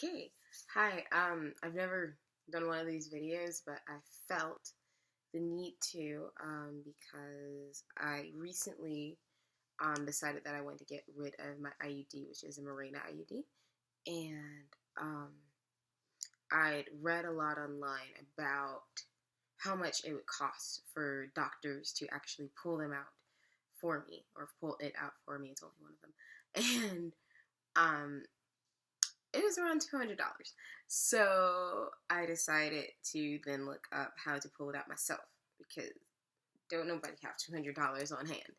Okay. Hi. I've never done one of these videos, but I felt the need to because I recently decided that I wanted to get rid of my IUD, which is a Mirena IUD, and I'd read a lot online about how much it would cost for doctors to actually pull them out for me, or pull it out for me. It's only one of them, and um, it was around $200. So I decided to then look up how to pull it out myself because don't nobody have $200 on hand.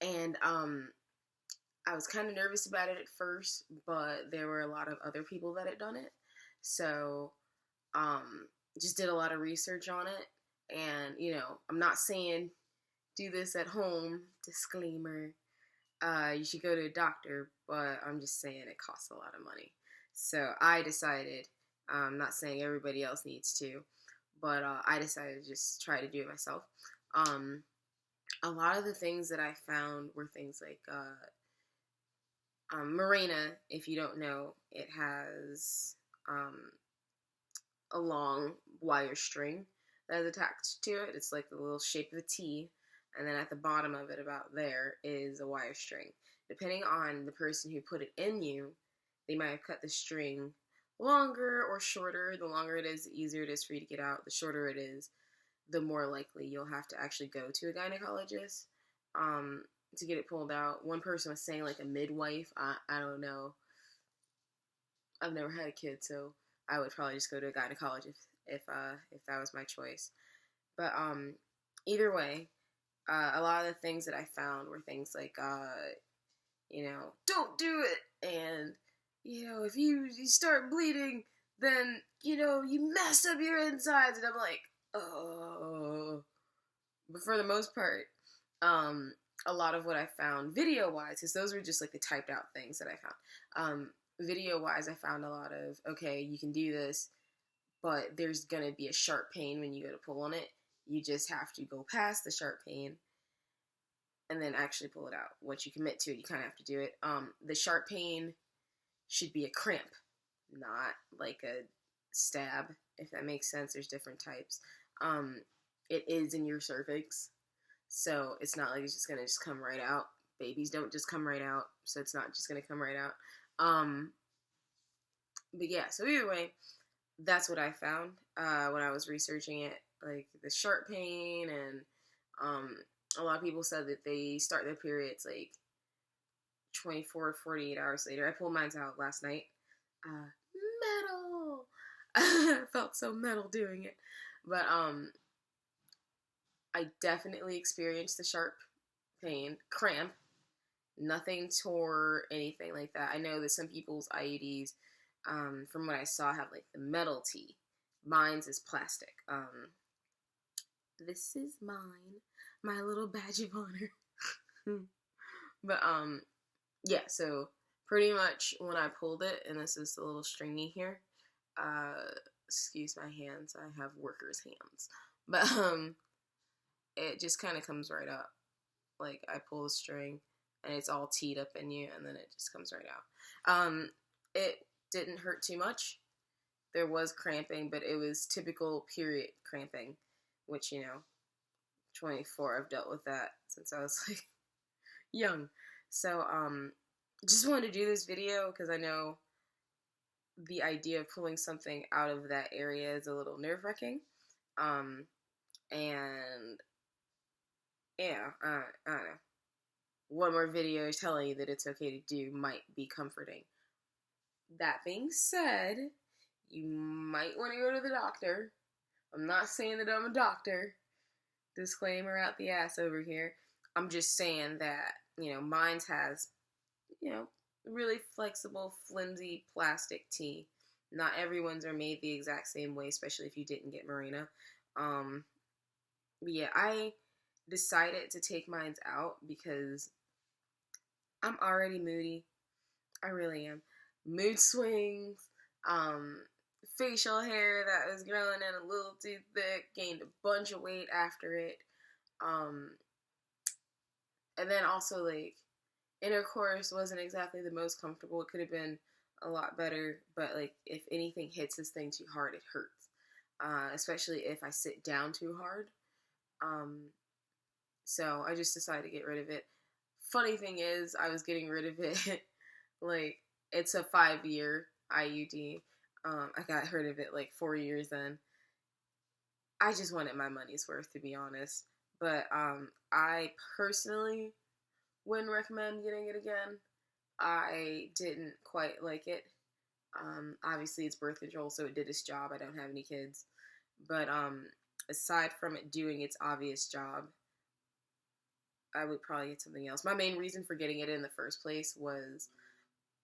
And I was kind of nervous about it at first, but there were a lot of other people that had done it. So just did a lot of research on it. And, I'm not saying do this at home, disclaimer. You should go to a doctor, but I'm just saying it costs a lot of money. So I decided, I'm not saying everybody else needs to, but I decided to just try to do it myself. A lot of the things that I found were things like Mirena. If you don't know, it has a long wire string that is attached to it. It's like the little shape of a T, and then at the bottom of it, about there, is a wire string. Depending on the person who put it in you, they might have cut the string longer or shorter. The longer it is, the easier it is for you to get out. The shorter it is, the more likely you'll have to actually go to a gynecologist to get it pulled out. One person was saying like a midwife. I don't know. I've never had a kid, so I would probably just go to a gynecologist if that was my choice. But either way, a lot of the things that I found were things like don't do it, and if you start bleeding, then you messed up your insides, and I'm like, oh. But for the most part, a lot of what I found video wise, because those were just like the typed out things that I found. Video wise, I found a lot of, okay, you can do this, but there's gonna be a sharp pain when you go to pull on it. You just have to go past the sharp pain and then actually pull it out. Once you commit to it, you kind of have to do it. The sharp pain should be a cramp, not like a stab, if that makes sense. There's different types. It is in your cervix, so it's not like it's just gonna come right out. Babies don't just come right out, so it's not just gonna come right out. But yeah, so either way, that's what I found when I was researching it, like the sharp pain, and a lot of people said that they start their periods like 24 to 48 hours later. I pulled mine out last night. Metal! I felt so metal doing it. But I definitely experienced the sharp pain, cramp. Nothing tore, anything like that. I know that some people's IUDs, from what I saw, have like the metal T. Mine's is plastic. This is mine, my little badge of honor. But yeah. So pretty much when I pulled it, and this is the little stringy here. Excuse my hands. I have workers' hands. But it just kind of comes right up. Like I pull the string, and it's all teed up in you, and then it just comes right out. It didn't hurt too much. There was cramping, but it was typical period cramping, which 24. I've dealt with that since I was like young. So just wanted to do this video because I know the idea of pulling something out of that area is a little nerve-wracking. And yeah, I don't know. One more video telling you that it's okay to do might be comforting. That being said, you might want to go to the doctor. I'm not saying that I'm a doctor. Disclaimer out the ass over here. I'm just saying that, mine has, really flexible, flimsy plastic tee. Not everyone's are made the exact same way, especially if you didn't get Mirena. But yeah, I decided to take mine out because I'm already moody. I really am. Mood swings, facial hair that was growing in a little too thick, gained a bunch of weight after it. And then also like intercourse wasn't exactly the most comfortable. It could have been a lot better. But like if anything hits this thing too hard, it hurts. Especially if I sit down too hard. Um, so I just decided to get rid of it. Funny thing is, I was getting rid of it. Like it's a 5-year IUD. I got rid of it like 4 years in. I just wanted my money's worth, to be honest. But I personally wouldn't recommend getting it again. I didn't quite like it. Obviously, it's birth control, so it did its job. I don't have any kids. But aside from it doing its obvious job, I would probably get something else. My main reason for getting it in the first place was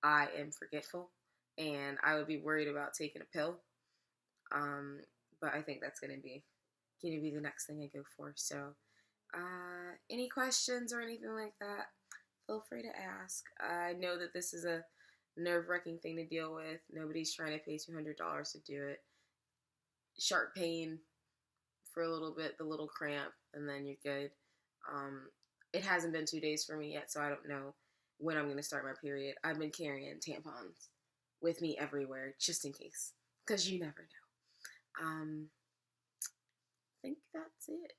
I am forgetful, and I would be worried about taking a pill. Um, but I think that's gonna be the next thing I go for. So, any questions or anything like that, feel free to ask. I know that this is a nerve-wracking thing to deal with. Nobody's trying to pay $200 to do it. Sharp pain for a little bit, the little cramp, and then you're good. It hasn't been 2 days for me yet, so I don't know when I'm going to start my period. I've been carrying tampons with me everywhere, just in case, because you never know. I think that's it.